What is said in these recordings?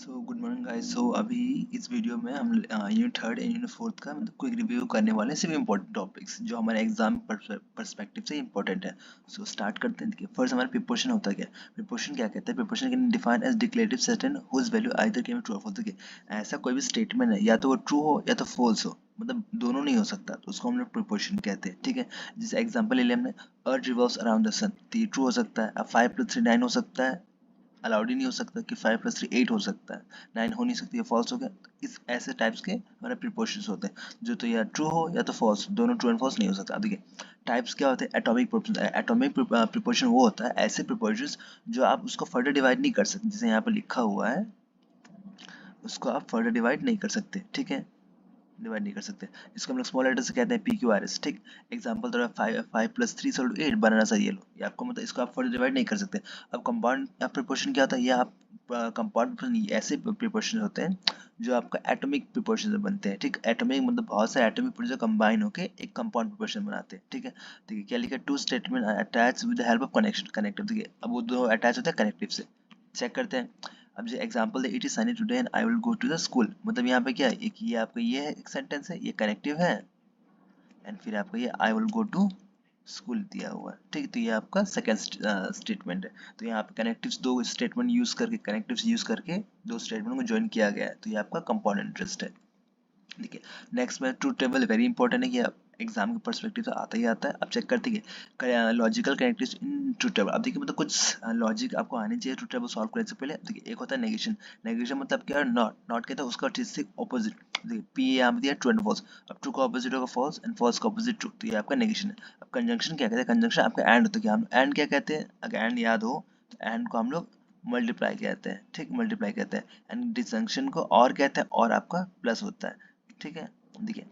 सो good morning guys. So अभी इस video में हम unit third and unit fourth का मतलब क्विक रिव्यू करने वाले हैं सिर्फ इम्पोर्टेंट टॉपिक्स जो हमारे एग्जाम पर्सपेक्टिव से इम्पोर्टेंट है। सो स्टार्ट करते हैं। फर्स्ट हमारा प्रीपोजिशन होता है क्या? प्रीपोजिशन क्या कहता है? Preposition can define as declarative sentence whose value either can be true और फॉल्स। देखिए, ऐसा कोई भी स्टेटमेंट है या तो वो ट्रू हो या तो फॉल्स हो, मतलब दोनों नहीं हो सकता, तो उसको हम लोग प्रीपोजिशन कहते हैं। ठीक है, जैसे एग्जांपल ले लिया हमने, अर्थ रिवॉल्व्स अराउंड द सन, तो ये ट्रू हो सकता है। अब 5 + 3 9 हो सकता है, अलाउड ही नहीं हो सकता कि 5 + 3 8 हो सकता है, 9 हो नहीं सकती है, फॉल्स हो गया। तो इस ऐसे टाइप्स के हमारे प्रीपोजिशंस होते हैं जो तो या ट्रू हो या तो फॉल्स, दोनों ट्रू एंड फॉल्स नहीं हो सकता। अब देखिए टाइप्स क्या होते हैं। एटॉमिक प्रीपोजिशन, एटॉमिक प्रीपोजिशन वो होता है ऐसे प्रीपोजिशंस जो आप उसको फर्दर डिवाइड नहीं कर सकते, जैसे यहाँ पर लिखा हुआ है उसको आप फर्दर डिवाइड नहीं कर सकते। ठीक है, डिवाइड नहीं कर सकते। इसको हम लोग स्मॉल लेटर से कहते हैं PQRS। ठीक, एग्जांपल तो 5 + 3 = 8 बनाना सा ये लो, ये आपको मतलब इसको आप फर्दर डिवाइड नहीं कर सकते। अब कंपाउंड प्रीपोजिशन क्या होता है? ये आप कंपाउंड ऐसे प्रीपोजिशन होते हैं जो आपका एटॉमिक प्रीपोजिशन से बनते हैं। ठीक, एटॉमिक मतलब बहुत सारे एटॉमिक प्रीपोजिशन कंबाइन होकर एक कंपाउंड प्रीपोजिशन बनाते हैं। ठीक है, देखिए क्या लिखा है, two statement attach with the help of connection connective. देखिए अब वो दो अटैच होते हैं कनेक्टिव से। चेक करते हैं। अब जो एग्जांपल है, it is sunny today and I will go to the school, मतलब यहाँ पे क्या है, एक ये आपका ये है, एक सेंटेंस है, ये कनेक्टिव है, एंड फिर आपका ये I will go to school दिया हुआ है। ठीक है, तो ये आपका सेकंड स्टेटमेंट है। तो यहाँ पे कनेक्टिव्स दो स्टेटमेंट यूज करके, कनेक्टिव्स यूज करके दो स्टेटमेंट को ज्वाइन किया गया है, तो ये आपका कंपाउंड इंटरेस्ट है। देखिए नेक्स्ट में ट्रूथ टेबल वेरी इंपॉर्टेंट है कि एग्जाम के पर्सपेक्टिव से आता ही आता है। अब चेक करते हैं logical connectives in truth table. अब देखिए मतलब कुछ लॉजिक आपको आनी चाहिए ट्रूथ टेबल सॉल्व करने से पहले। देखिए एक होता है नेगेशन। नेगेशन मतलब क्या है? नॉट। नॉट कहता है उसका ठीक ऑपोजिट। देखिए पी यहाँ पे दिया ट्रू एंड फॉल्स। अब ट्रू का ऑपोजिट होगा फॉल्स एंड फॉल्स का ऑपोजिट ट्रू, तो ये आपका नेगेशन है। अब कंजंक्शन क्या कहते हैं? कंजंक्शन आपका एंड होता है। क्या हम एंड क्या कहते हैं? अगर एंड याद हो तो एंड को हम लोग मल्टीप्लाई कहते हैं। ठीक, मल्टीप्लाई कहते हैं। एंड डिसजंक्शन को और कहते हैं, और आपका प्लस होता है। ठीक है, देखिए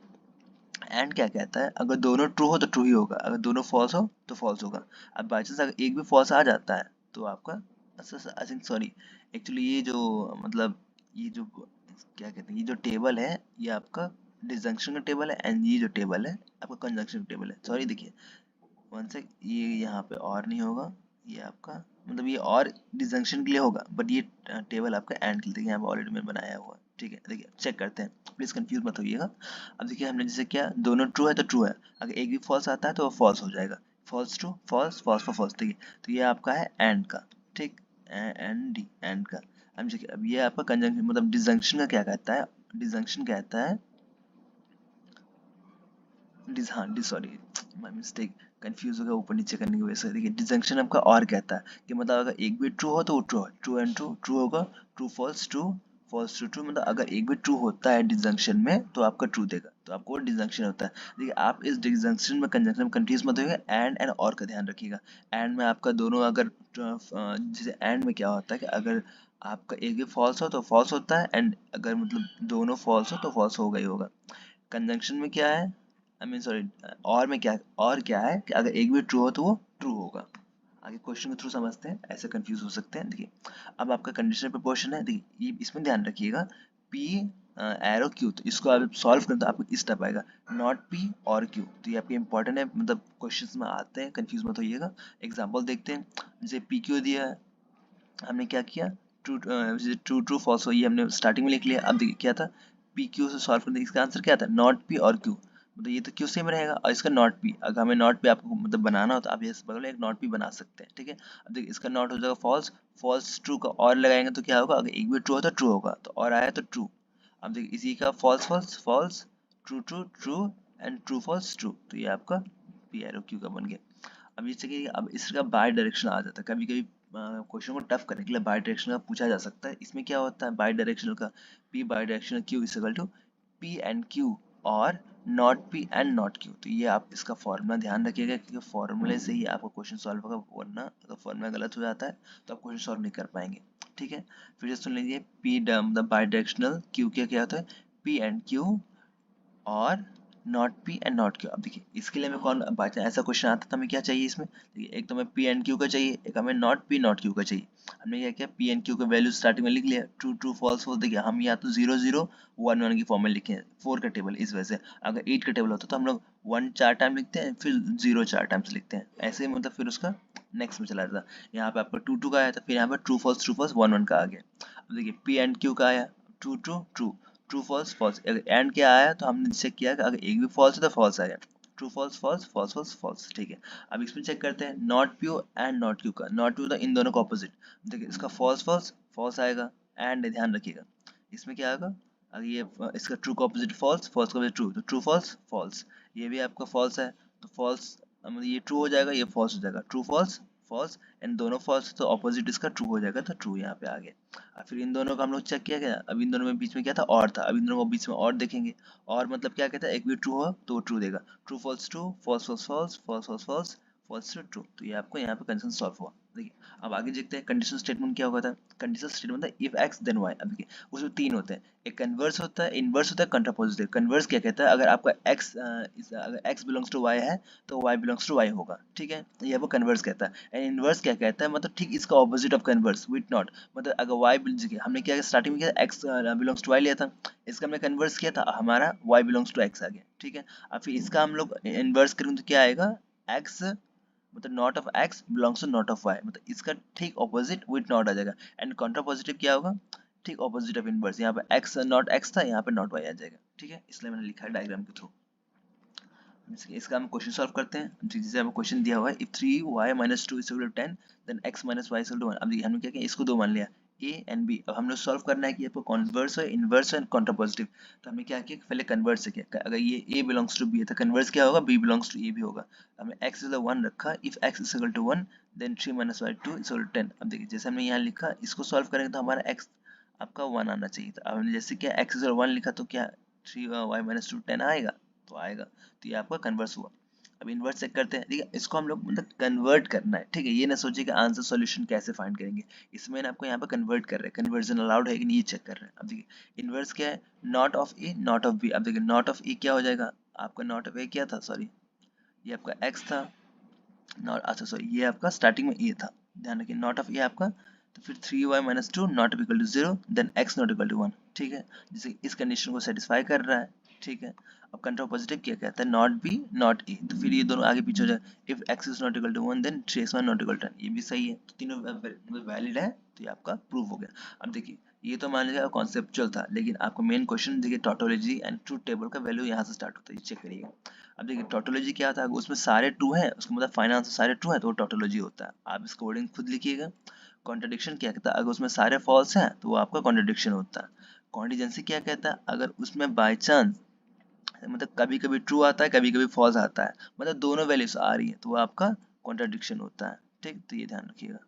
एंड क्या कहता है, अगर दोनों ट्रू हो तो ट्रू ही होगा, अगर दोनों फॉल्स हो तो फॉल्स होगा। अब बाई चांस अगर एक भी फॉल्स आ जाता है तो आपका आई थिंक सॉरी, एक्चुअली ये जो मतलब ये जो क्या कहते हैं, ये जो टेबल है ये आपका डिसजंक्शन का टेबल है, एंड ये जो टेबल है आपका कंजंक्शन का टेबल है। सॉरी देखिए वन सेक, ये यहाँ पे और नहीं होगा, ये आपका मतलब ये और डिसजंक्शन के लिए होगा, बट ये टेबल आपका एंड के लिए। देखिए यहाँ पे ऑलरेडी मैंने बनाया हुआ है। ठीक है, देखिए चेक करते हैं, प्लीज कंफ्यूज मत होइएगा। अब देखिए हमने जैसे क्या, दोनों ट्रू है तो ट्रू है, अगर एक भी फॉल्स आता है तो वो फॉल्स हो जाएगा। False true, false, false for false. ठीक है, तो ये आपका है एंड का। ठीक, एंड डी एंड का। अब देखिए अब ये आपका कंजंक्शन मतलब डिसजंक्शन का क्या कहता है? डिसजंक्शन कहता है डिस हाँ this sorry my mistake, confuse हो गया ऊपर नीचे करने की वजह से। देखिए डिसजंक्शन आपका और कहता है कि मतलब अगर एक भी ट्रू हो तो वो ट्रू है, ट्रू एंड ट्रू, ट्रू होगा, true false true, false true true, मतलब अगर एक भी ट्रू होता है डिसजंक्शन में तो आपका ट्रू देगा, तो आपको डिसजंक्शन होता है। देखिए आप इस डिसजंक्शन में कंजंक्शन में कंफ्यूज मत होइएगा, एंड और का ध्यान रखिएगा। एंड में आपका दोनों अगर जैसे एंड में क्या होता है कि अगर आपका एक भी फॉल्स हो तो फॉल्स होता है, एंड अगर मतलब दोनों फॉल्स हो तो फॉल्स होगा ही होगा। कंजंक्शन में क्या है, आई मीन सॉरी, और में क्या, और क्या है कि अगर एक भी ट्रू हो तो वो ट्रू होगा। आगे क्वेश्चन के थ्रू समझते हैं, ऐसे कंफ्यूज हो सकते हैं। देखिए अब आपका कंडीशनल प्रोपोर्शन है, देखिए ये इसमें ध्यान रखिएगा, पी एरो क्यू, तो इसको आप सॉल्व करें तो आपको इस टाइप आएगा, नॉट पी और क्यू। तो ये आपके इंपॉर्टेंट है, मतलब क्वेश्चंस में आते हैं, कंफ्यूज मत होइएगा। एग्जांपल देखते हैं, जैसे पी क्यू दिया है, हमने क्या किया, ट्रू ट्रू ट्रू फॉल्स हो, ये हमने स्टार्टिंग में लिख लिया। अब देखिए क्या था, पी क्यू से सॉल्व करने इसका आंसर क्या था, नॉट पी और क्यू, मतलब ये तो क्यू सेम रहेगा और इसका नॉट पी। अगर हमें नॉट पी आपको मतलब बनाना हो तो आप ये बगल में एक नॉट पी बना सकते हैं। ठीक है, अब देखिए इसका नॉट हो जाएगा फॉल्स, फॉल्स ट्रू का और लगाएंगे तो क्या होगा, अगर एक भी ट्रू हो तो ट्रू होगा, तो और आया तो ट्रू। अब देखिए इसी का false false false, true true true, and true false true, तो ये आपका पी एरो क्यू का बन गया। अब जैसे कि अब इसका बाय डायरेक्शन आ जाता है, कभी कभी क्वेश्चन को टफ करने के लिए बाय डायरेक्शनल का पूछा जा सकता है। इसमें क्या होता है बाय डायरेक्शनल का, P bidirectional Q is equal to P and Q और not P and not Q. तो ये आप इसका फॉर्मूला ध्यान रखिएगा, क्योंकि फॉर्मूले से ही आपका क्वेश्चन सॉल्व होगा, वरना अगर फॉर्मूला गलत हो जाता है तो आप क्वेश्चन सॉल्व नहीं कर पाएंगे। ठीक है, फिर से सुन लीजिए, पी मतलब बाय डायरेक्शनल, क्यू क्या क्या होता है, पी एंड क्यू और not P and not Q. अब देखिए इसके लिए हमें कौन बाई चांस ऐसा क्वेश्चन आता है तो हमें क्या चाहिए इसमें, देखिए एक तो हमें पी एंड क्यू का चाहिए, एक हमें नॉट पी नॉट क्यू का चाहिए। हमने क्या किया, पी एंड क्यू का वैल्यू स्टार्टिंग में लिख लिया, ट्रू ट्रू फॉल्स फॉल्स। देखिए हम या तो 0 0 1 1 की फॉर्म में लिखे हैं, 4 का टेबल इस वजह से। अगर 8 का टेबल होता तो हम लोग 1 4 टाइम लिखते हैं, फिर 0 4 टाइम्स लिखते हैं, ऐसे ही मतलब फिर उसका नेक्स्ट में चला जाता। यहाँ पे आपका 2 2 का आया था, फिर यहाँ पे ट्रू फॉल्स 1 1 का आ गया। देखिए पी एंड क्यू का आया true true true, true false false, अगर एंड क्या आया तो हमने चेक किया कि अगर एक भी फॉल्स है तो फॉल्स आया, true false false false false false. ठीक है, अब इसमें चेक करते हैं not P and not Q का, नॉट प्यू तो इन दोनों का ऑपोजिट, देखिए इसका फॉल्स फॉल्स फॉल्स आएगा, एंड ध्यान रखिएगा इसमें क्या आएगा, अगर ये इसका ट्रू का ऑपोजिट फॉल्स, फॉल्स का ऑपोजिट ट्रू, तो ट्रू फॉल्स फॉल्स, ये भी आपका फॉल्स है तो फॉल्स, मतलब ये ट्रू हो जाएगा, ये फॉल्स हो जाएगा, ट्रू फॉल्स फॉल्स, एंड दोनों फॉल्स तो ऑपोजिट इसका ट्रू हो जाएगा, तो ट्रू यहाँ पे आ गया। और फिर इन दोनों का हम लोग चेक किया गया, अब इन दोनों में बीच में क्या था, और था, अब इन दोनों को बीच में और देखेंगे, और मतलब क्या कहता है, एक भी ट्रू हो तो वो ट्रू देगा, true false true, false false false, false false false, false true true, तो ये आपको यहाँ पे कंडीशन सॉल्व हुआ। देखिए अब आगे देखते हैं कंडीशन स्टेटमेंट क्या होता है, कंडीशन स्टेटमेंट था इफ एक्स देन वाई। अब देखिए उसमें तीन होते हैं, एक कन्वर्स होता है, इनवर्स होता है, कंट्रापोजिटिव। कन्वर्स क्या कहता है, अगर आपका एक्स अगर एक्स बिलोंग्स टू वाई है तो वाई बिलोंग्स टू वाई होगा, ठीक है, ये वो कन्वर्स कहता है। एंड इनवर्स क्या कहता है, मतलब ठीक इसका opposite of converse with not, मतलब अगर वाई हमने क्या स्टार्टिंग में किया, एक्स बिलोंग्स टू वाई लिया था, इसका हमने कन्वर्स किया था, हमारा वाई बिलोंग्स टू एक्स आ गया, ठीक है। अब फिर इसका हम लोग इनवर्स करेंगे तो क्या आएगा, एक्स मतलब not of X belongs to not of Y, मतलब इसका ठीक ऑपोजिट विथ नॉट आ जाएगा। एंड कॉन्ट्रा पॉजिटिव क्या होगा, ठीक ऑपोजिट ऑफ इनवर्स, यहाँ पे एक्स नॉट एक्स था, यहाँ पे नॉट वाई आ जाएगा, ठीक है, इसलिए मैंने लिखा है डायग्राम के थ्रू। इसका हम क्वेश्चन सॉल्व करते हैं, जैसे हमें क्वेश्चन दिया हुआ है if 3y minus 2 is equal to 10 then x minus y is equal to 1। अब देखिए हमने क्या किया, इसको दो मान लिया a एंड b, अब हम लोग सॉल्व करना है कि आपको कन्वर्स है, इनवर्स है, कॉन्ट्रा पॉजिटिव। तो हमने क्या किया, पहले कन्वर्स से किया, अगर ये a बिलोंग्स टू b है तो कन्वर्स क्या होगा, b बिलोंग्स टू a भी होगा। हमने x इज 1 रखा, if x is equal to 1 then 3 minus y 2 is equal to 10। अब देखिए जैसे हमने यहाँ लिखा, इसको सॉल्व करेंगे तो हमारा x आपका 1 आना चाहिए था। अब हमने जैसे क्या x इज 1 लिखा तो क्या 3y minus 2 10 आएगा, तो आएगा, तो ये आपका कन्वर्स हुआ। अब इन्वर्ट चेक करते हैं, ठीक है, इसको हम लोग मतलब कन्वर्ट करना है, ठीक है, ये ना सोचिए कि आंसर सॉल्यूशन कैसे फाइंड करेंगे, इसमें ना आपको यहाँ पे कन्वर्ट कर रहे हैं, कन्वर्जन अलाउड है कि नहीं ये चेक कर रहे हैं। अब देखिए इन्वर्स क्या है, not of A not of B. अब देखिए नॉट ऑफ ए क्या हो जाएगा, आपका नॉट ऑफ ए क्या था, सॉरी ये आपका एक्स था, नॉट अच्छा सॉरी ये आपका स्टार्टिंग में ए था, ध्यान रखिए नॉट ऑफ ए आपका, तो फिर 3y minus two not equal to 0 then x not equal to 1, ठीक है, जैसे इस कंडीशन को सेटिस्फाई कर रहा है, ठीक है। अब कंट्रोल पॉजिटिव क्या कहता है, नॉट बी नॉट ए, तो फिर ये दोनों आगे पीछे हो जाए, if x is not equal to 1 then 3x1 not equal to 10, ये भी सही है, तो तीनों वैलिड है, तो ये आपका प्रूव हो गया। अब देखिए ये तो मान लीजिए कॉन्सेप्चुअल था, लेकिन आपको मेन क्वेश्चन देखिए टोटोलॉजी एंड ट्रूथ टेबल का वैल्यू यहाँ से स्टार्ट होता है, चेक करिएगा। अब देखिए टोटोलॉजी क्या था, उसमें सारे ट्रू हैं, उसका मतलब फाइनल आंसर सारे ट्रू हैं तो वो टोटोलॉजी होता है, आप इसका वर्डिंग खुद लिखिएगा। कॉन्ट्रडिक्शन क्या कहता है, अगर उसमें सारे फॉल्स हैं तो वो आपका कॉन्ट्रडिक्शन होता है। कॉन्टिजेंसी क्या कहता है, अगर उसमें बाय चांस मतलब कभी कभी ट्रू आता है कभी कभी फॉल्स आता है, मतलब दोनों वैल्यूज आ रही है तो वो आपका कॉन्ट्रडिक्शन होता है, ठीक, तो ये ध्यान रखिएगा।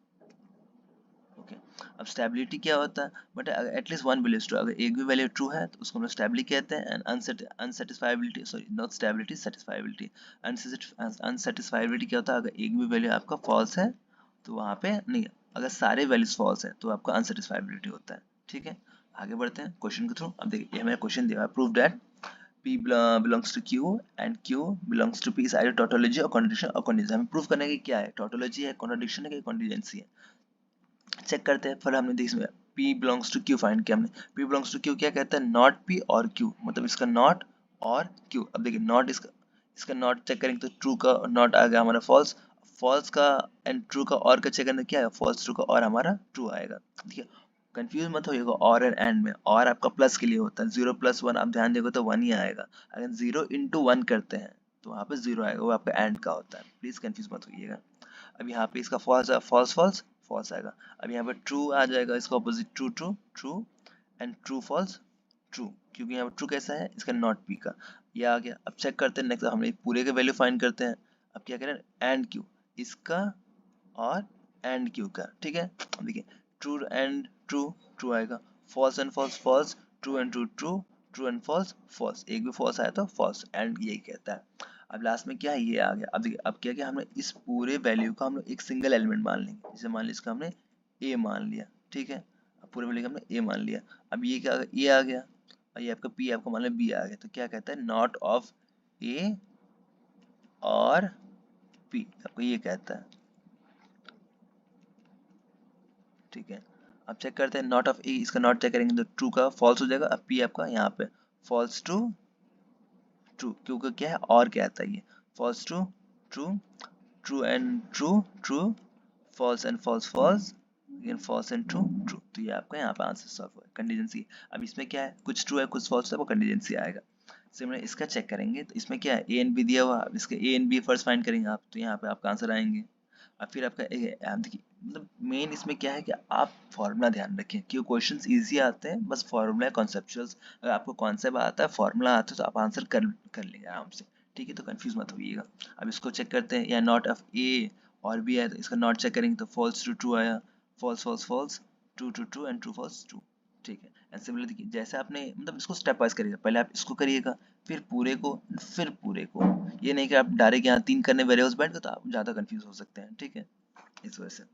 ओके, अब स्टेबिलिटी क्या होता है, but at least one value is true, अगर एक भी वैल्यू ट्रू है तो उसको हम लोग स्टेबिलिटी कहते हैं। And unsatisfiability, sorry not stability, satisfiability. Unsatisfiability क्या होता है, अगर एक भी वैल्यू आपका फॉल्स है तो वहाँ पे नहीं, अगर सारे वैल्यूज फॉल्स है तो आपका अनसेटिस्फाइबिलिटी होता है, ठीक है। आगे बढ़ते हैं क्वेश्चन के थ्रू। अब देखिए ये हमें क्वेश्चन दिया है, prove that P belongs to Q and Q belongs to P is either tautology or contradiction or contingency। हमें प्रूव करना है कि क्या है, टोटोलॉजी है, कॉन्ट्रडिक्शन है कि कॉन्टिजेंसी है। चेक करते हैं, फिर हमने इसमें P belongs to Q find किया हमने, P belongs to Q क्या कहता है, नॉट P और Q, मतलब इसका नॉट और Q। अब देखिए नॉट इसका नॉट चेक करेंगे तो ट्रू का नॉट आ गया हमारा फॉल्स, फॉल्स का एंड ट्रू का और का चेक करना क्या है, फॉल्स ट्रू का और हमारा ट्रू आएगा, ठीक है। कंफ्यूज मत होइएगा और एंड एंड में, और आपका प्लस के लिए होता है, 0 + 1 आप ध्यान देगा तो 1 ही आएगा, अगर 0 × 1 करते हैं तो वहाँ पे 0 आएगा, वो आपका एंड का होता है, प्लीज कंफ्यूज मत होइएगा। अब यहाँ पे इसका फॉल्स फॉल्स फॉल्स फॉल्स आएगा, अब यहाँ पे ट्रू आ जाएगा, इसका opposite true true true and true false true, क्योंकि यहाँ पे ट्रू कैसा है, इसका नॉट पी का, ये आ गया। अब चेक करते हैं नेक्स्ट, हम पूरे के वैल्यू फाइंड करते हैं। अब क्या करें, एंड क्यू, इसका और एंड क्यू का, ठीक है। अब देखिए ट्रू एंड ट्रू ट्रू आएगा, false and false false, true and true true, true and false false, एक भी फॉल्स आया तो फॉल्स, एंड यही कहता है। अब लास्ट में क्या है, ये आ गया। अब देखिए अब क्या किया हमने, इस पूरे वैल्यू का हम लोग एक सिंगल एलिमेंट मान लेंगे, जैसे मान लिया इसका हमने ए मान लिया, ठीक है, अब पूरे वैल्यू का हमने ए मान लिया। अब ये क्या, ये आ गया, और ये आपका पी आपका मान लिया बी आ गया, तो क्या कहता है, नॉट ऑफ ए और पी, आपको ये कहता है, ठीक है। अब चेक करते हैं नॉट ऑफ ए, इसका नॉट चेक करेंगे तो ट्रू का फॉल्स हो जाएगा, अब पी आपका यहाँ पे फॉल्स टू ट्रू, क्योंकि क्या है और क्या आता है, ये false true true, true and true true, false and false false, again false and true true, तो ये आपका यहाँ पे आंसर सॉल्व हुआ। कंटीजेंसी, अब इसमें क्या है, कुछ ट्रू है कुछ फॉल्स है, वो कंटीजेंसी आएगा। सिमिलर इसका चेक करेंगे तो इसमें क्या है, ए एंड बी दिया हुआ, अब इसके A and B first find करेंगे आप, तो यहाँ पे आपका आंसर आएंगे। अब फिर आपका आप देखिए, मतलब मेन इसमें क्या है कि आप फॉर्मूला ध्यान रखें, क्यों क्वेश्चंस इजी आते हैं, बस फॉर्मूला कॉन्सेप्चुअल्स, अगर आपको कॉन्सेप्ट आता है फॉर्मूला आता है तो आप आंसर कर लेंगे आराम से, ठीक है, तो कंफ्यूज मत होइएगा। अब इसको चेक करते हैं, या नॉट ऑफ ए और बी है, तो इसका नॉट चेक करेंगे तो फॉल्स टू ट्रू आया, false false false, true true true and true false true, ठीक है। एंड सिमिलर देखिए, जैसे आपने मतलब इसको स्टेप वाइज करिएगा, पहले आप इसको करिएगा, फिर पूरे को, फिर पूरे को, ये नहीं कि आप डायरेक्ट यहाँ 3 करने वेरिएबल्स बैठ गए तो आप ज़्यादा कंफ्यूज हो सकते हैं, ठीक है। इस वजह से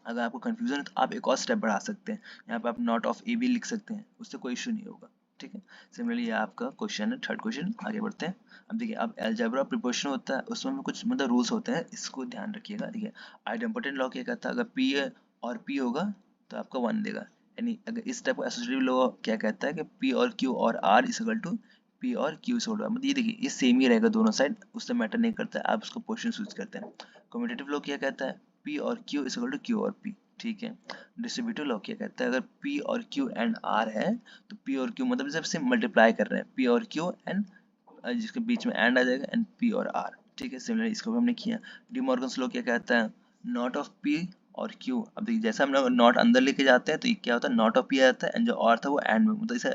अगर आपको कंफ्यूजन है तो आप एक और स्टेप बढ़ा सकते हैं, यहाँ पे आप नॉट ऑफ ए भी लिख सकते हैं, उससे कोई इशू नहीं होगा, ठीक है। सिमिलरली ये आपका क्वेश्चन है, थर्ड क्वेश्चन, आगे बढ़ते हैं। अब देखिए, अब अलजेब्रा प्रिपोजिशन होता है, उसमें कुछ मतलब रूल्स होते हैं, इसको ध्यान रखिएगा। देखिए, आइडेम्पोटेंट लॉ क्या कहता है, अगर पी और पी होगा तो आपका 1 देगा, यानी अगर इस टाइप का एसोसिएटिव लॉ क्या कहता है कि पी और क्यू और R is equal to P और क्यू इज इक्वल टू, मतलब ये देखिए ये सेम ही रहेगा दोनों साइड, उससे मैटर नहीं करता है, आप उसको पोजीशन यूज करते हैं। कम्यूटेटिव लॉ क्या कहता है, पी और Q is equal to Q और पी, ठीक है। डिस्ट्रीब्यूटिव लॉ क्या कहता है, अगर P और Q एंड R है तो P और Q मतलब जब से मल्टीप्लाई कर रहे हैं P और Q एंड जिसके बीच में एंड आ जाएगा एंड P और R, ठीक है। सिमिलर इसको भी हमने किया। डिमॉर्गन्स लॉ क्या कहता है, नॉट ऑफ P और Q, अब देखिए जैसे हम लोग नॉट अंदर लेके जाते हैं तो ये क्या होता है, नॉट ऑफ P आ जाता है एंड जो और था वो एंड में, मतलब इसे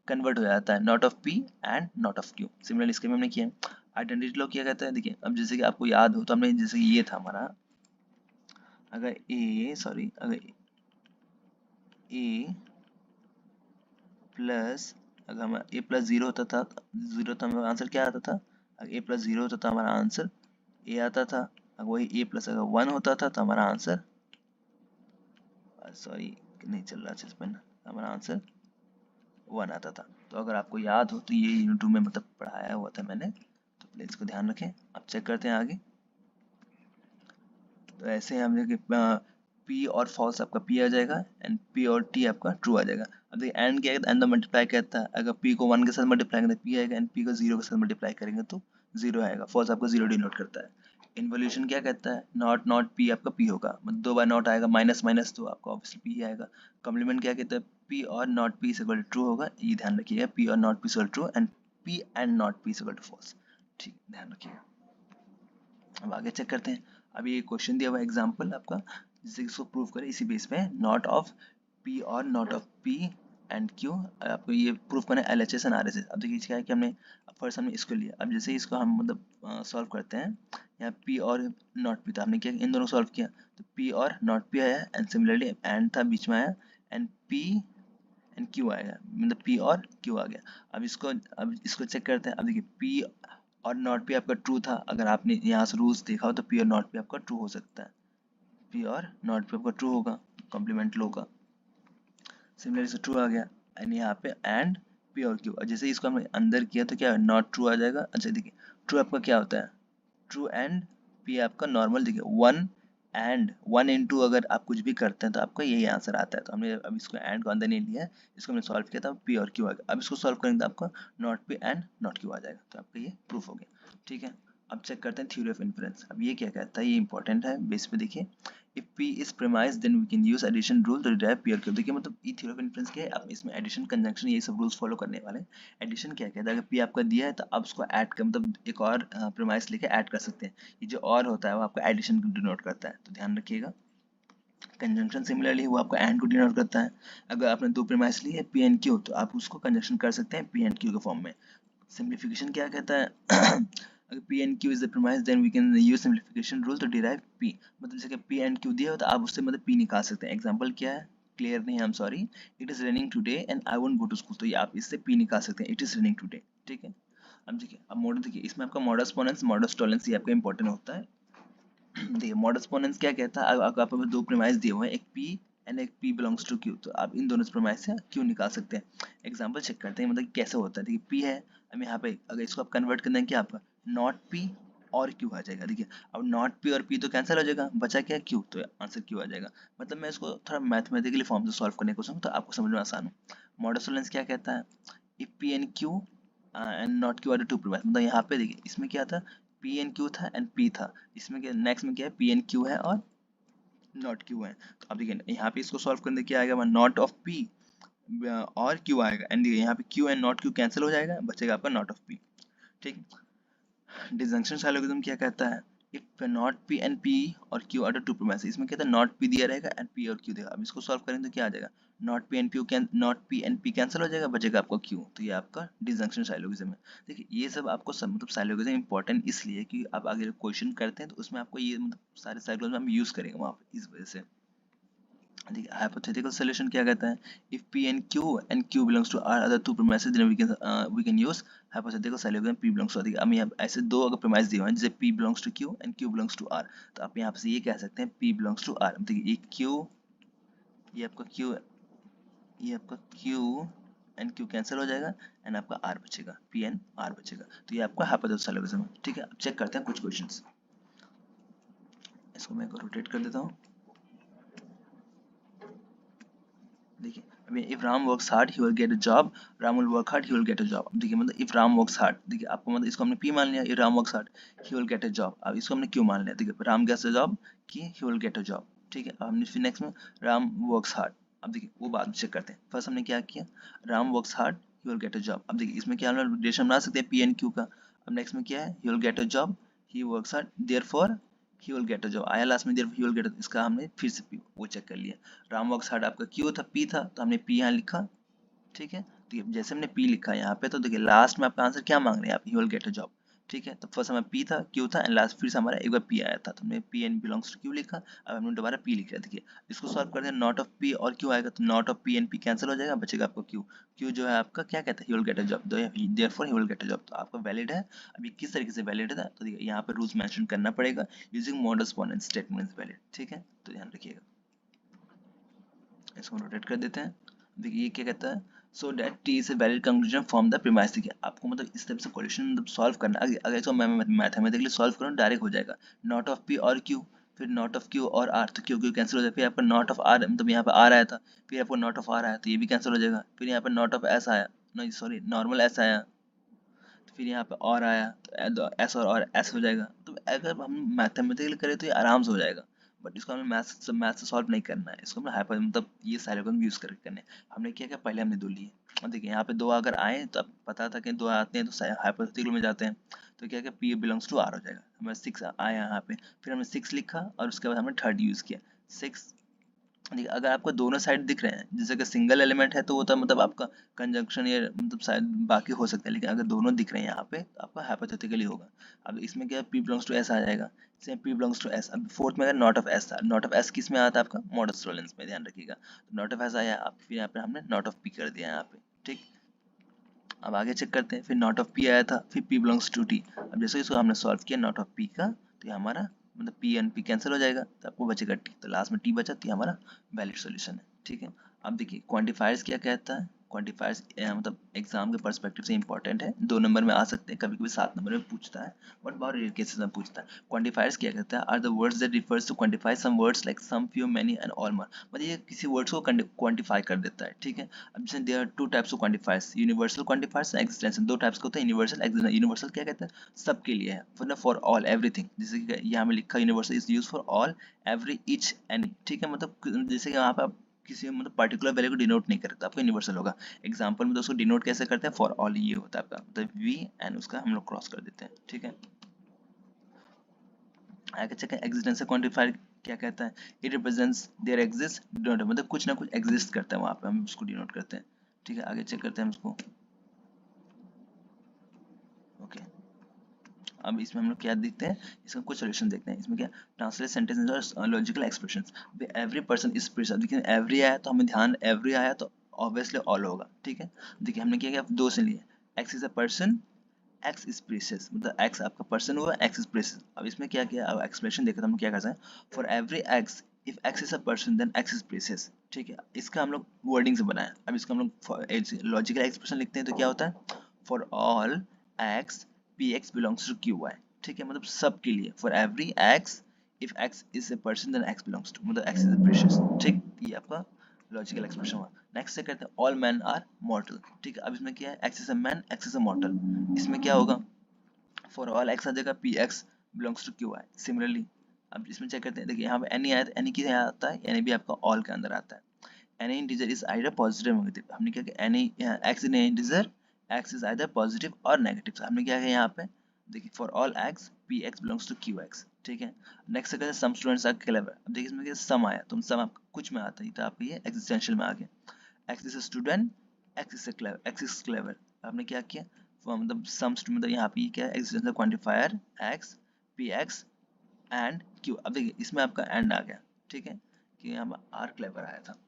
कन्वर्ट हो जाता है, not of P and not of Q। Similar इसके भी हमने किया। आइडेंटिटी लॉ क्या कहता है, देखिए अब जैसे कि आपको याद हो तो हमने जैसे ये था हमारा, अगर अगर ए प्लस, अगर हमारा ए प्लस जीरो होता था, जीरो तो हमारा आंसर क्या आता था, अगर ए प्लस जीरो होता था हमारा आंसर ए आता था, अगर वही ए प्लस अगर वन होता था तो हमारा आंसर, सॉरी नहीं चल रहा इस पर, हमारा आंसर वन आता था। तो अगर आपको याद हो तो ये यूनिट 2 में मतलब पढ़ाया हुआ था मैंने, तो प्लीज इसको ध्यान रखें। अब चेक करते हैं आगे, तो ऐसे हम देखिए पी और फॉल्स आपका पी आ जाएगा एंड पी और टी आपका ट्रू आ जाएगा। अब देखिए एंड क्या है, एंड द मल्टीप्लाई कहता है, अगर पी को 1 के साथ मल्टीप्लाई करेंगे तो पी आएगा एंड पी को 0 के साथ मल्टीप्लाई करेंगे तो 0 आएगा। फॉल्स आपको 0 डिनोट करता है। इन्वोल्यूशन क्या कहता है, नॉट नॉट पी आपका पी होगा, मतलब 2 बार नॉट आएगा, माइनस माइनस तो आपका ऑब्वियसली पी ही आएगा। कॉम्प्लीमेंट क्या कहता है, पी और नॉट पी इक्वल ट्रू होगा, ये ध्यान रखिएगा, पी और not P equal true and P and not P equal to false, ठीक, ध्यान रखिएगा। अब आगे चेक करते हैं। अभी ये क्वेश्चन दिया हुआ है एग्जांपल आपका, जिससे इसको प्रूव करें, इसी बेस पे नॉट ऑफ पी और not of P and Q, आपको ये प्रूव करना है LHS एंड RHS। अब देखिए क्या है कि हमने फर्स्ट हमने इसको लिया, अब जैसे इसको हम मतलब सॉल्व करते हैं, यहाँ पी और नॉट पी था, हमने क्या इन दोनों सॉल्व किया तो पी और नॉट पी आया एंड सिमिलरली एंड था बीच में आया एंड पी एंड क्यू आएगा, मतलब पी और क्यू आ गया। अब इसको चेक करते हैं। अब देखिए पी और नॉट पी आपका ट्रू था, अगर आपने यहाँ से रूल्स देखा हो तो पी और नॉट पी आपका ट्रू हो सकता है, पी और नॉट पी आपका ट्रू होगा कॉम्प्लीमेंट लो का। सिमिलरली से ट्रू आ गया एंड यहाँ पे एंड पी और क्यू, जैसे इसको हमने अंदर किया तो क्या नॉट ट्रू आ जाएगा। अच्छा देखिए ट्रू आपका क्या होता है, ट्रू एंड पी आपका नॉर्मल, देखिए वन एंड वन इंटू अगर आप कुछ भी करते हैं तो आपका यही आंसर आता है। तो हमने अब इसको एंड को अंदर नहीं लिया है, इसको हमने सॉल्व किया था पी और क्यू आ गया। अब इसको सॉल्व करेंगे तो आपका not P and not Q आ जाएगा, तो आपका ये प्रूफ हो गया, ठीक है। अब चेक करते हैं थ्योरी ऑफ इन्फरेंस। अब ये क्या कहता है, ये इंपॉर्टेंट है बेस पे। देखिए if p is premise then we can use addition rule to derive p और q। देखिए मतलब ये थ्योरी ऑफ इन्फरेंस क्या है, आप इसमें एडिशन कंजंक्शन ये सब रूल्स फॉलो करने वाले हैं। एडिशन क्या कहता है, अगर p आपका दिया है तो आप उसको ऐड कर मतलब एक और प्रीमाइस लेके ऐड कर सकते हैं, ये जो और होता है वो आपका एडिशन को डिनोट करता है, तो ध्यान रखिएगा। कंजंक्शन सिमिलरली वो आपका एंड को डिनोट करता है, अगर आपने दो प्रीमाइस ली है p एंड q तो आप उसको कंजंक्शन कर सकते हैं p एंड q के फॉर्म में। सिंप्लीफिकेशन क्या कहता है अगर p and q is the premise then we can use simplification rule to derive p, मतलब जैसे कि p and q दिया हो तो आप उससे मतलब p निकाल सकते हैं। एग्जांपल क्या है, क्लियर नहीं, I am sorry, it is raining today and I won't go to school, तो ये आप इससे p निकाल सकते हैं, इट इज रेनिंग टुडे, ठीक है। अब देखिए अब मॉडल, देखिए इसमें आपका मॉडस पोनेंस मॉडस टॉलेंस ये आपका इंपॉर्टेंट होता है। देखिए मॉडस पोनेंस क्या कहता है, अगर आपको दो प्रीमाइस दिए हुए हैं, एक p एंड एक p बिलोंग्स टू q, तो आप इन दोनों प्रीमाइस से q निकाल सकते हैं। एग्जांपल चेक करते हैं मतलब कैसे होता है। देखिए p है, अब यहाँ पे अगर इसको आप कन्वर्ट कर देंगे आपका नॉट p और q आ जाएगा। देखिए अब नॉट p और p तो कैंसिल हो जाएगा, बचा क्या q, तो आंसर q आ जाएगा। मतलब मैं इसको थोड़ा मैथमेटिकली फॉर्म से सॉल्व करने की कोशिश तो आपको समझ में आसान हो। मॉडस टॉलेंस क्या कहता है, if p and q and not q are the two premise, मतलब यहाँ पे देखिए इसमें क्या था p एंड q था एंड p था, इसमें क्या नेक्स्ट में क्या है p एंड q है और नॉट क्यू है। तो अब देखिए यहाँ पे इसको सॉल्व करने क्या आएगा, नॉट ऑफ पी और क्यू आएगा, एंड यहाँ पे Q and not Q cancel हो जाएगा, बचेगा आपका नॉट ऑफ पी। ठीक, डिजंक्शन साइलोगिज्म क्या कहता है, if not P and P और Q are the two premises, इसमें कहता है नॉट पी दिया रहेगा एंड पी और क्यू देगा। अब इसको सॉल्व करेंगे तो क्या आ जाएगा, not P and P can not P and P cancel हो जाएगा, बचेगा आपको क्यू। तो ये आपका डिजंक्शन साइलोगिज्म है। देखिए ये सब आपको सब मतलब साइलोगिज्म इंपॉर्टेंट इसलिए कि आप अगर क्वेश्चन करते हैं तो उसमें आपको ये मतलब सारे साइलोगिज्म हम यूज करेंगे वहाँ पे, इस वजह से। देखिए हाइपोथेटिकल सॉल्यूशन क्या कहता है, if p and q belongs to r other two premises then we can use hypothetical syllogism p belongs to। देखिए अब यहाँ ऐसे दो अगर प्रीमाइस दिए हुए हैं जैसे p belongs to q and q belongs to r, तो आप यहाँ से ये कह सकते हैं p belongs to r। देखिए ये q, ये आपका q, ये आपका q and q कैंसिल हो जाएगा एंड आपका r बचेगा, p and r बचेगा। तो ये आपका हाइपोथेटिकल सॉल्यूशन है। ठीक है, अब चेक करते हैं कुछ क्वेश्चंस। इसको मैं रोटेट कर देता हूँ। देखिए अभी if Ram works hard he will get a job, Ram will work hard he will get a job. देखिए मतलब इफ राम वर्क्स हार्ड, देखिए आपको मतलब इसको हमने पी मान लिया, if Ram works hard he will get a job. अब इसको हमने क्यों मान लिया, देखिए राम गेट्स अ जॉब कि he will get a job. ठीक है, अब हमने फिर नेक्स्ट में राम वर्क्स हार्ड। अब देखिए वो बात चेक करते हैं। फर्स्ट हमने क्या किया, Ram works hard he will get a job. अब देखिए इसमें क्या हम रिलेशन बना सकते हैं पी एंड क्यू का। अब नेक्स्ट में क्या है, he will get a job, he works hard therefore he will get a job. आया लास्ट में देयरफॉर ही विल गेट, इसका हमने फिर से वो चेक कर लिया। राम वर्क्स हार्ड आपका क्यू था, पी था, तो हमने पी यहाँ लिखा। ठीक है, तो जैसे हमने पी लिखा यहाँ पे, तो देखिए लास्ट में आपका आंसर क्या मांग रहे हैं आप, he will get a job. ठीक है, तो फर्स्ट हमारा पी था, क्यू था, एंड लास्ट फिर से हमारा एक बार पी आया था, तो हमने P and belongs to Q लिखा। अब हमने दोबारा पी लिख लिया। देखिए इसको सॉल्व करते हैं, नॉट ऑफ पी और क्यू आएगा, तो not of P and P cancel हो जाएगा, बचेगा आपको क्यू। क्यू जो है आपका क्या कहता है, he will get a job, therefore he will get a job. तो आपका वैलिड है। अभी किस तरीके से वैलिड है, तो देखिए यहाँ पे रूल्स मेंशन करना पड़ेगा, यूजिंग मॉडल्स पोनेंट स्टेटमेंट्स वैलिड। ठीक है, तो ध्यान रखिएगा। इसको रोटेट कर देते हैं। देखिए ये क्या कहता है, so that T is a valid conclusion from the premise. देखिए आपको मतलब इस टाइप से क्वेश्चन मतलब सॉल्व करना, अगर इसको मैं मैथमेटिकली सॉल्व करूँ डायरेक्ट हो जाएगा, नॉट ऑफ पी और क्यू, फिर नॉट ऑफ क्यू और आर, तो क्यू क्यू कैंसिल हो जाएगा, फिर आपका नॉट ऑफ आर मतलब यहाँ पे आर आया था, फिर आपको नॉट ऑफ आर आया तो ये भी कैंसिल हो जाएगा, फिर यहाँ पे नॉट ऑफ एस आया, नहीं सॉरी नॉर्मल एस आया, तो फिर यहाँ पे और आया तो एस और एस हो जाएगा। तो अगर हम मैथमेटिकली करें तो ये आराम से हो जाएगा, बट इसको हमें मैथ से सॉल्व नहीं करना है, इसको हमें हाइपर मतलब ये साइलोगन यूज करके करना है। हमने क्या किया, पहले हमने दो लिए। और देखिए यहाँ पे दो अगर आए तो अब पता था कि दो आते हैं तो हाइपोथेटिकल में जाते हैं, तो क्या क्या पी बिलोंग्स टू आर हो जाएगा। हमारे सिक्स आया यहाँ पे, फिर हमने सिक्स लिखा और उसके बाद हमने थर्ड यूज किया सिक्स। देखिए अगर आपको दोनों साइड दिख रहे हैं, जैसे कि सिंगल एलिमेंट है तो वो तो मतलब आपका कंजंक्शन या मतलब शायद बाकी हो सकता है, लेकिन अगर दोनों दिख रहे हैं यहाँ पे तो आपका हाइपोथेटिकली होगा। अब इसमें क्या पी बिलोंग्स टू एस आ जाएगा, same P belongs to S. अब फोर्थ में अगर नॉट ऑफ एस था, नॉट ऑफ एस किस में आता है आपका, मॉडल्स टॉलरेंस में, ध्यान रखिएगा। तो नॉट ऑफ एस आया, अब फिर यहाँ पे हमने नॉट ऑफ पी कर दिया यहाँ पे। ठीक, अब आगे चेक करते हैं, फिर नॉट ऑफ पी आया था, फिर पी बिलोंग्स टू टी। अब जैसे इसको हमने सॉल्व किया नॉट ऑफ पी का, तो ये हमारा मतलब पी एंड पी कैंसिल हो जाएगा, तो आपको बचेगा टी, तो लास्ट में टी बचा, तो ये हमारा वैलिड सॉल्यूशन है। ठीक है, अब देखिए क्वांटिफायर्स क्या कहता है, क्वांटिफायर्स मतलब एग्जाम के पर्सपेक्टिव से इंपॉर्टेंट है, 2 नंबर में आ सकते हैं, कभी कभी 7 नंबर में पूछता है, बट बहुत रेयर केसेस में पूछता है। क्वांटिफायर्स क्या कहता है, are the words that refers to quantify some words like some, few, many and all more. मतलब ये किसी वर्ड्स को क्वांटिफाई कर देता है। ठीक है, अब जैसे there are two types of quantifiers, universal quantifiers and extension. दो टाइप्स के होते हैं, यूनिवर्सल एक्सटेंशन। यूनिवर्सल क्या कहते हैं, सबके लिए है, मतलब फॉर ऑल एवरीथिंग, जैसे कि यहाँ में लिखा universal is use for all every each any. ठीक है, मतलब जैसे कि यहाँ पे आप किसी मतलब पर्टिकुलर वैल्यू को डिनोट नहीं करते, आपका यूनिवर्सल होगा। एग्जाम्पल में तो उसको डिनोट कैसे करते हैं, फॉर ऑल, ये होता है आपका मतलब वी एंड उसका हम लोग क्रॉस कर देते हैं। ठीक है, आगे चेक एक्जिस्टेंस क्वांटिफायर क्या कहता है, it represents there exist denote, मतलब कुछ ना कुछ एग्जिस्ट करता है वहाँ पे, हम उसको डिनोट करते हैं। ठीक है, आगे चेक करते हैं हम उसको। ओके, अब इसमें हम लोग क्या देखते हैं, इसका कुछ सोल्यूशन देखते हैं। इसमें क्या, ट्रांसलेट सेंटेंसेस और logical expressions. Every person is preserve, देखिए एवरी आया तो हमें ध्यान, एवरी आया तो ऑब्वियसली ऑल होगा। ठीक है, देखिए हमने क्या किया, दो से लिए, x is a person, x is precious, मतलब एक्स आपका पर्सन हुआ, एक्स इज प्रीशियस। अब इसमें क्या किया, अब एक्सप्लेनेशन देखा तो हम क्या कर सकते हैं, for every X if X is a person then X is precious. ठीक है, इसका हम लोग वर्डिंग से बनाया। अब इसको हम लोग लॉजिकल एक्सप्रेशन लिखते हैं तो क्या होता है, for all X P X belongs to Q Y. ठीक है, मतलब सब के लिए, for every X if X is a person then X belongs to, मतलब एक्स इज ए प्रीशियस। ठीक, ये आपका लॉजिकल एक्सप्रेशन हुआ। नेक्स्ट से कहते हैं ऑल मैन आर मॉर्टल। ठीक है, अब इसमें क्या है, X is a man, X is a mortal. इसमें क्या होगा, फॉर ऑल एक्स आ जाएगा P X belongs to Q I. Similarly अब इसमें चेक करते हैं, देखिए यहाँ पे एनी आया, एनी किस आता है, एनी भी आपका ऑल के अंदर आता है। Any integer is either positive negative, हमने क्या किया, any X in integer X is either positive और नेगेटिव, हमने क्या किया यहाँ पे, देखिए for all X P X belongs to Q X, ठीक है। नेक्स्ट कहते हैं सम स्टूडेंट्स आर क्लेवर, अब देखिए इसमें क्या सम आया, तो सम आपका कुछ में आता है, तो आपका ये एक्जिस्टेंशियल में आ गया, x is a student, x is clever, आपने क्या किया, मतलब सम मतलब यहाँ पे क्या है, existential quantifier x P x and Q, अब देखिए इसमें आपका एंड आ गया, ठीक है, कि यहाँ आर क्लेवर आया था।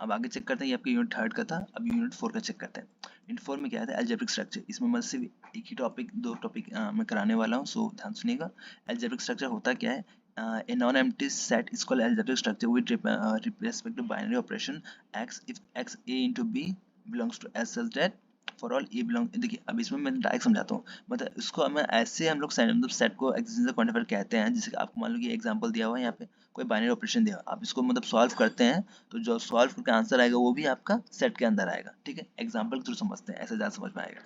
अब आगे चेक करते हैं, ये आपके यूनिट थर्ड का था, अब यूनिट फोर का चेक करते हैं। यूनिट फोर में क्या है, अलजेब्रिक स्ट्रक्चर, इसमें मैं सिर्फ एक ही टॉपिक, दो टॉपिक मैं कराने वाला हूँ, सो ध्यान सुनिएगा। अलजेब्रिक स्ट्रक्चर होता क्या है, a non-empty set is called algebraic structure with respect to binary operation x if x a into b belongs to s such that for all a belong, देखिए अब इसमें मैं डायरेक्ट समझाता हूँ, मतलब इसको हमें ऐसे हम लोग मतलब सेट को एक्सिस्टेंशियल क्वांटिफायर कहते हैं, जैसे कि आपको मान लो कि एग्जांपल दिया हुआ है यहाँ पे, कोई बाइनरी ऑपरेशन दिया हुआ, आप इसको मतलब सॉल्व करते हैं, तो जो सॉल्व करके आंसर आएगा वो भी आपका सेट के अंदर आएगा, ठीक है। एग्जांपल के थ्रू समझते हैं, ऐसे ज़्यादा समझ में आएगा।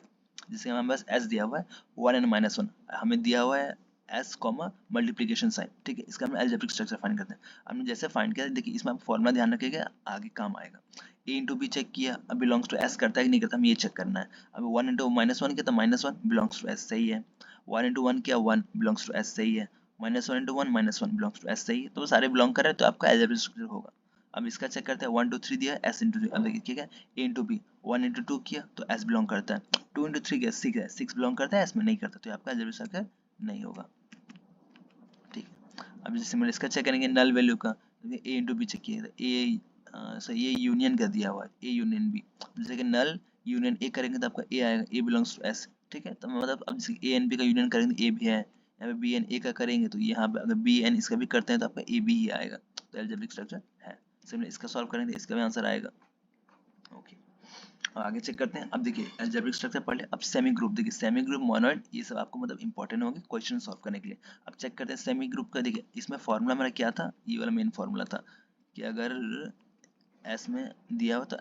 जैसे हमारे पास s दिया हुआ है 1 एंड -1, हमें दिया हुआ है s कॉमा मल्टीप्लिकेशन साइन, ठीक है, इसका हम अलजेब्रिक स्ट्रक्चर फाइंड करते हैं। हमने जैसे फाइंड किया, देखिए इसमें आप फॉर्मूला ध्यान रखिएगा, आगे काम आएगा। a इंटू बी चेक किया, अब बिलोंग्स टू s करता है कि नहीं करता, हमें ये चेक करना है। अब 1 इंटू -1 किया तो -1 बिलोंग्स टू s, सही है। 1 इंटू 1 किया 1 बिलोंग्स टू s, सही है। -1 इंटू 1 -1 बिलोंग्स टू s, सही है। तो वो सारे बिलोंग कर रहे हैं, तो आपका अलजेब्रिक स्ट्रक्चर होगा। अब इसका चेक करते हैं, 1 2 3 दिया s इंटू 3, अब देखिए ठीक है, a इंटू बी 1 इंटू 2 किया तो s बिलोंग करता है, 2 इंटू 3 किया 6 है, 6 बिलोंग करता है, s में नहीं करता, तो ये आपका अलजेब्रिक स्ट्रक्चर नहीं होगा, ठीक है। अब जैसे सिंपल इसका चेक करेंगे नल वैल्यू का, a इंटू बी चेक किया, a सही ये यूनियन का दिया हुआ है, a यूनियन b, जैसे कि नल यूनियन a करेंगे तो आपका a आएगा, a बिलोंग्स टू s, ठीक है। तो मतलब अब जैसे a एंड b का यूनियन करेंगे तो a भी है, यहाँ पे b एंड a का करेंगे तो यहाँ पे अगर b एंड इसका भी करते हैं तो आपका a b ही आएगा, तो अलजेब्रिक स्ट्रक्चर है। सिंपल इसका सॉल्व करेंगे तो इसका भी आंसर आएगा, ओके। अब आगे चेक करते हैं, अब देखिए अलजेब्रिक स्ट्रक्चर पढ़ लिया, अब सेमी ग्रुप, देखिए सेमी ग्रुप, मोनोइड, ये सब आपको मतलब इंपॉर्टेंट होंगे क्वेश्चन सॉल्व करने के लिए। अब चेक करते हैं सेमी ग्रुप का, देखिए इसमें फॉर्मूला मेरा क्या था, ये वाला मेन फॉर्मूला था कि अगर एस में दिया हो तो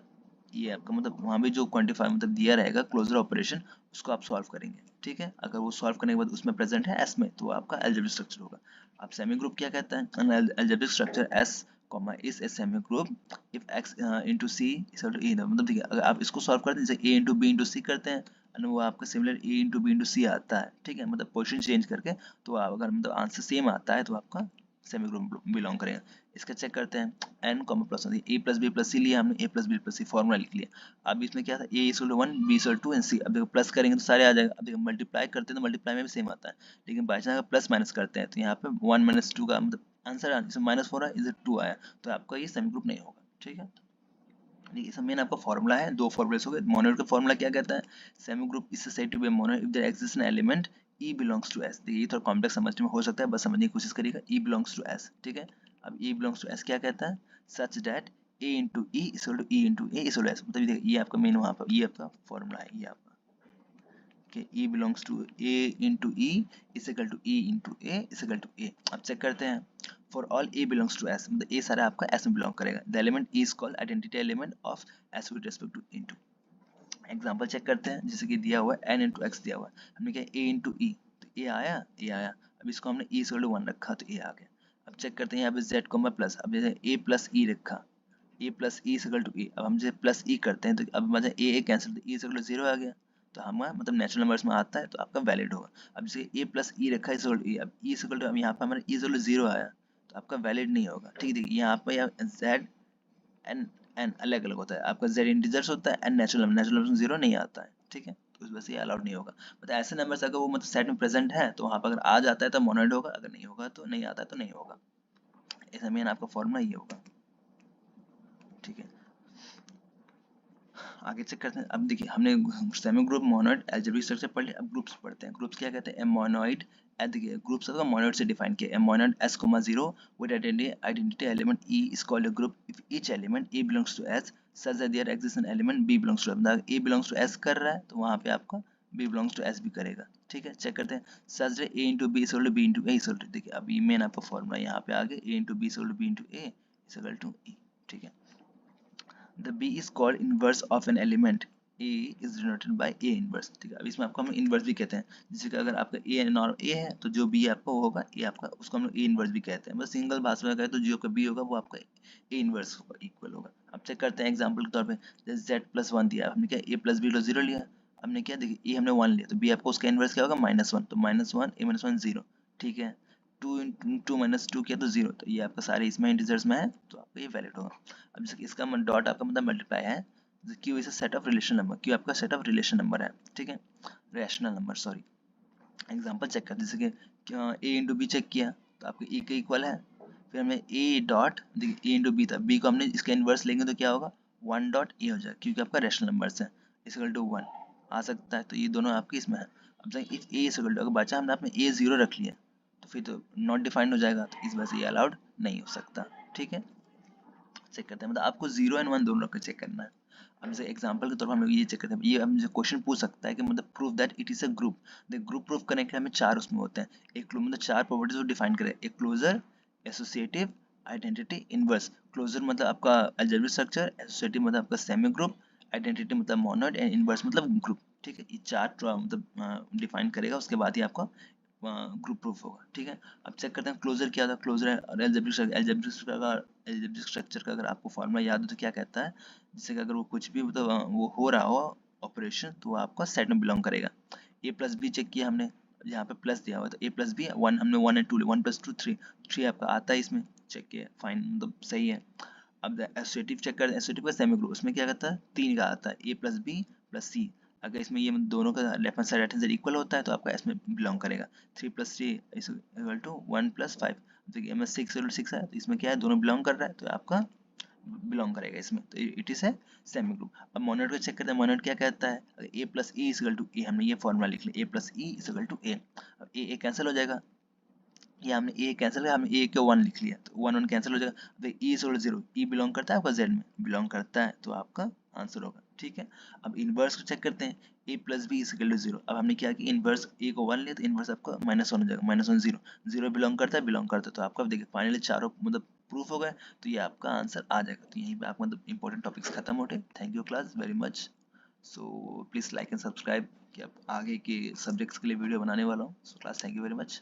ये आपका मतलब वहाँ भी जो क्वांटिफायर मतलब दिया रहेगा क्लोजर ऑपरेशन, उसको आप सॉल्व करेंगे, ठीक है। अगर वो सॉल्व करने के बाद उसमें प्रेजेंट है एस में, तो आपका अलजेब्रिक स्ट्रक्चर होगा। अब सेमी ग्रुप क्या कहता है, algebraic structure S comma is a semi group if X into C equal to A, मतलब देखिए अगर आप इसको सॉल्व करते हैं, जैसे A into B into C करते हैं, और वो आपका similar A into B into C आता है, ठीक है, मतलब पोजीशन चेंज करके, तो आप अगर मतलब आंसर सेम आता है तो आपका सेमी ग्रुप बिलोंग करेगा। इसका चेक करते हैं, n comma plus A plus B plus C लिया हमने, A plus B plus C formula लिख लिया। अब इसमें क्या था, A equal to 1 B equal to and C, अब देखो प्लस करेंगे तो सारे आ जाएगा, अब देखो मल्टीप्लाई करते हैं तो मल्टीप्लाई में भी सेम आता है, लेकिन बाई चांस अगर प्लस माइनस करते हैं तो यहाँ पे 1 माइनस 2 का मतलब आंसर -4 है, इधर 2 आया, तो आपका ये सेमी ग्रुप नहीं होगा, ठीक है। देखिए इसमें मेन आपका फॉर्मूला है, दो फॉर्मूले हो गए। मोनोइड का फॉर्मूला क्या कहता है, semi group is said to be monoid if there exist an element E belongs to S, देखिए ये थोड़ा कॉम्प्लेक्स समझने में हो सकता है, बस समझने की कोशिश करिएगा। E belongs to S, ठीक है। अब E belongs to S क्या कहता है, such that A into E is equal to E into A is equal to S, मतलब देखिए ये आपका मेन वहाँ पर ये आपका फॉर्मूला है, ये आपका कि E belongs to A into E is equal to E into A is equal to A। अब चेक करते हैं, for all A belongs to S, मतलब A सारा आपका S में बिलोंग करेगा, the element E is called identity element of S with respect to into। Example check करते हैं, जैसे कि दिया हुआ है n इंटू एक्स दिया हुआ है, हमने क्या a इंटू ई, तो a आया, a आया, अब इसको हमने e इक्वल टू 1 रखा तो a आ गया। अब चेक करते हैं यहाँ पे z को मैं प्लस, अब जैसे a प्लस ई रखा, a plus E equal to e, अब हम जैसे प्लस ई करते हैं तो अब मतलब a कैंसिल, तो e इक्वल टू 0 आ गया, तो हमारा मतलब नेचुरल नंबर्स में आता है तो आपका वैलिड होगा। अब जैसे a प्लस ई रखा है इक्वल टू e, अब e इक्वल टू, अब यहाँ पे हमारा e इक्वल टू 0 आया, तो आपका वैलिड नहीं होगा, ठीक है। देखिए यहाँ पे z एन एन अलग अलग होता है, आपका z इंटीजर्स होता है, एन नेचुरल नंबर में 0 नहीं आता है, ठीक है, तो उस वजह से ये अलाउड नहीं होगा। मतलब ऐसे नंबर्स अगर वो मतलब सेट में प्रेजेंट है तो वहाँ पर अगर आ जाता है तो मोनोइड होगा, अगर नहीं होगा तो नहीं आता है तो नहीं होगा, ऐसा मेन आपका फॉर्मूला ये होगा, ठीक है। आगे चेक करते हैं, अब देखिए हमने semi group, monoid, algebraic structure पढ़ लिया, अब ग्रुप्स पढ़ते हैं। ग्रुप्स क्या कहते हैं, मोनोइड, देखिए ग्रुप्स का मोनोइड से डिफाइन किया, monoid s, 0 with identity element E is called a group if each element A belongs to S such that there exists an element B belongs to S, मतलब A belongs to S कर रहा है तो वहाँ पे आपका B belongs to S भी करेगा, ठीक है। चेक करते हैं, such that A into B is equal to B into A is equal to, देखिए अब ये मेन आपका फॉर्मूला यहाँ पे आगे, A into B is equal to B into A is equal to E, ठीक है। The B is called inverse of an element A is denoted by A inverse, ठीक है। अब इसमें आपको हम इनवर्स भी कहते हैं, जैसे कि अगर आपका ए नॉर्मल ए है तो जो बी आपका वो होगा ए आपका, उसको हम लोग ए इनवर्स भी कहते हैं। बस सिंगल भाषा में कहें तो जो का बी होगा वो आपका ए इनवर्स होगा, इक्वल होगा। अब चेक करते हैं एग्जांपल के तौर पे, जैसे जेड प्लस वन दिया, हमने क्या ए प्लस बी लो जीरो लिया, हमने क्या देखिए ए हमने वन लिया तो बी आपको उसका इनवर्स क्या होगा माइनस वन, तो माइनस वन ए माइनस वन जीरो, ठीक है। टू टू माइनस टू किया तो जीरो, तो ये आपका सारे इसमें इंटीजर्स में है तो आपका ये वैलिड होगा। अब जैसे कि इसका डॉट आपका मतलब मल्टीप्लाई है, Q is a set of relation number, Q आपका सेट ऑफ रिलेशन नंबर है, ठीक है, rational number sorry. Example check कर, जैसे कि ए इंटू बी चेक किया तो आपको ए के इक्वल है, फिर हमने ए डॉट, देखिए ए इंटू बी था, बी को हमने इसका इनवर्स लेंगे तो क्या होगा वन डॉट ए हो जाएगा, क्योंकि आपका रैशनल नंबर है, इक्वल टू वन आ सकता है, तो ये दोनों आपके इसमें है। अब देखिए इफ ए इक्वल टू, अगर बचा हमने आपने ए जीरो रख लिया तो फिर तो नॉट डिफाइंड हो जाएगा, तो इस वजह से ये अलाउड नहीं हो सकता, ठीक है। चेक करते हैं, मतलब आपको जीरो एंड वन दोनों रख के चेक करना है। अब जैसे एग्जांपल के तौर पर हम लोग ये चेक करते हैं, ये हमसे क्वेश्चन पूछ सकता है कि मतलब prove that it is a group. The group proof करने के लिए हमें चार उसमें होते हैं, एक मतलब चार प्रॉपर्टीज को डिफाइन करें, एक closure, associative, identity, inverse. Closure मतलब आपका अलजेब्रिक स्ट्रक्चर, एसोसिएटिव मतलब आपका सेमी ग्रुप, आइडेंटिटी मतलब मोनोड एंड इनवर्स मतलब ग्रुप, ठीक है। ये चार मतलब डिफाइन करेगा, उसके बाद ही आपका ग्रुप प्रूफ होगा, ठीक है। अब चेक करते हैं क्लोजर क्या था, क्लोजर है और एल्जेब्रिक स्ट्रक्चर का अगर आपको फॉर्मूला याद हो तो क्या कहता है, जैसे कि अगर वो कुछ भी मतलब वो हो रहा हो ऑपरेशन तो वो आपका सेट में बिलोंग करेगा। ए प्लस बी चेक किया हमने, यहाँ पे प्लस दिया हुआ है तो ए प्लस बी वन, हमने वन एंड टू लिया, one plus two three, three आपका आता है इसमें, चेक किया फाइन मतलब सही है। अब एसोसिएटिव चेक करते हैं, एसोसिएटिव का सेमी ग्रुप, उसमें क्या कहता है तीन का आता है, A plus B plus C, अगर इसमें ये दोनों का left hand side right hand side equal होता है तो आपका इसमें बिलोंग करेगा। Three plus three equal to one plus five, देखिए में सिक्स सिक्स है तो इसमें क्या है दोनों बिलोंग कर रहा है तो आपका बिलोंग करेगा इसमें, तो इट इज है सेमी ग्रुप। अब मोनोड को चेक करते हैं, मोनोड क्या कहता है, अगर ए प्लस ई इक्वल टू ए, हमने ये फॉर्मूला लिख लिया, ए प्लस ई इक्वल टू ए, अब ए कैंसिल हो जाएगा, ये हमने ए कैंसिल किया, हमने ए के वन लिख लिया तो वन वन कैंसिल हो जाएगा, तो ई इक्वल जीरो, ई बिलोंग करता है आपका जेड में बिलोंग करता है तो आपका आंसर होगा, ठीक है। अब इनवर्स को चेक करते हैं, A plus B equal to zero, अब हमने क्या किया इनवर्स ए को वन लिया तो इनवर्स आपका माइनस वन हो जाएगा, minus one zero, zero belong करता है तो आपका देखिए फाइनली चारों मतलब प्रूफ हो गए, तो ये आपका आंसर आ जाएगा। तो यहीं पे आपका मतलब इंपॉर्टेंट टॉपिक्स खत्म होते। Thank you class very much. So please like and subscribe कि आप आगे के सब्जेक्ट्स के लिए वीडियो बनाने वाला हूँ। So class thank you very much.